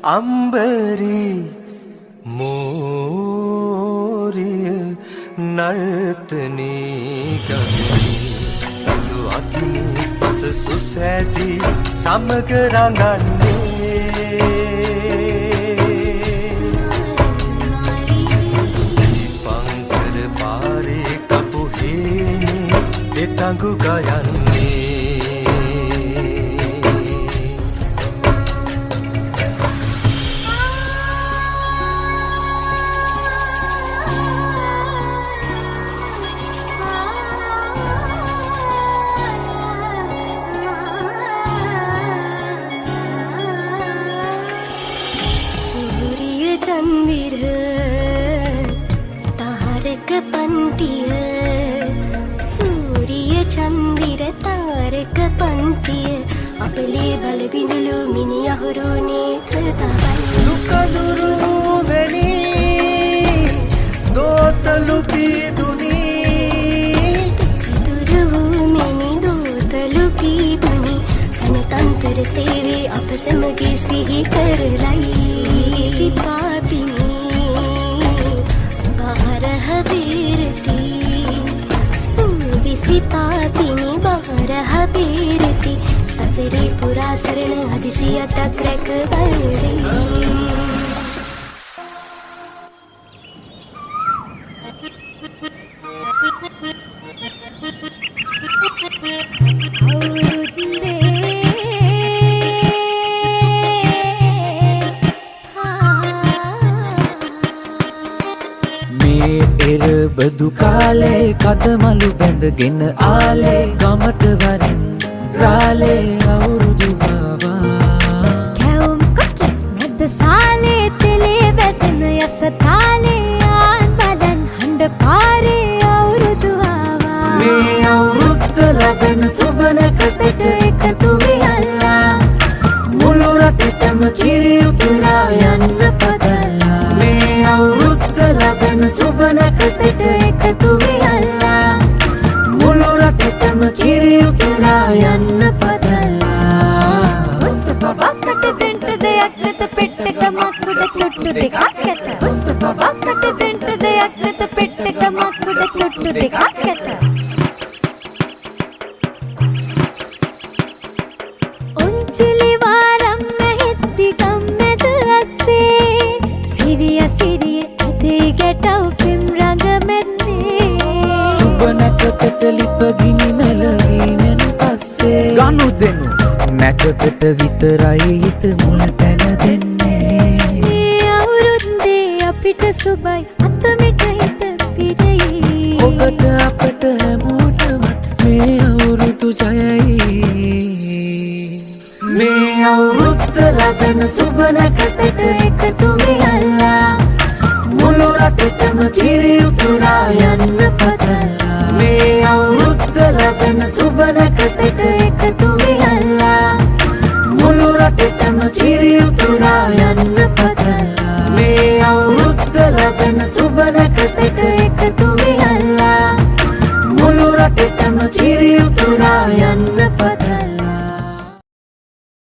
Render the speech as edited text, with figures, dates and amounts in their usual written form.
අම්බරි මෝරිය නර්තනී ගමී රතු අකිනී පස සුසැදී සමග රඟන්නේ පංකර පාරේ කපුහේනේ දෙතඟු ගයන්නේ चंदिर तारक पंतिय सूर्य चंदिर तारक पंतिय अपले बल बिंदुलु मिनी अहुरु नेत्रतावल सुकदुरु मेनी दोतलु पीदुनी दुरु मेनी दोतलु पीदुनी गणतंत्र सेवे අප සමග සිහි කරලයි सिपापिनी बहरह बेरती ससरे पुरा शरण हदिसियत क्रक बलरे බදු කාලේ කදමලු බැඳගෙන ආලේ ගමට වරින් රාලේ අවුරුදු වවා කැවුම් කොකිස් මැද සාලේ තෙලේ වැදෙන යස තාලේ ආන් බලන් හඬ පාරේ අවුරුදු වවා මේ අවුරුද්ද ලැබෙන සුබනකතට එකතු වෙලා මුළු රටටම කිරි උතුරා යන්න පතලා මේ අවුරුද්ද ලැබෙන සුබනකතට එකතු වෙලා මුළු රටටම කිරි උතුරා යන්න පතලා උන්ට බබකට දෙන්න දෙයක් නැත පෙට්ටක මකුඩ තුට්ටු දෙකක් ඇත උන්ට බබකට දෙන්න දෙයක් නැත පෙට්ටක මකුඩ තුට්ටු දෙකක් ඇත උන්චිලි වාරම් මෙහෙද්දි ගම්මැද අස්සේ සිරිය සිරිය ඇදේ ගැටව් පෙම් රඟමැද්දේ සුබනකතට ලිපගිනි මැලවීමෙන් පස්සේ ගනුදෙනු නැකතට විතරයි හිත මුල තැන දෙන්නේ මේ අවුරුද්දේ අපිට සුබයි අතමිට හිත පිරෙයි ඔබට අපට හැමෝටම මේ අවුරුදු ජයයි මේ අවුරුද්ද ලැබෙන සුබනකතට එකතු වෙලා මුළු රටටම කිරි උතුරා යන්න පතලා මේ අවුරුද්ද ලැබෙන සුබනකතට එකතු වෙලා මුළු රටටම කිරි උතුරා යන්න පතලා මේ අවුරුද්ද ලැබෙන සුබනකතට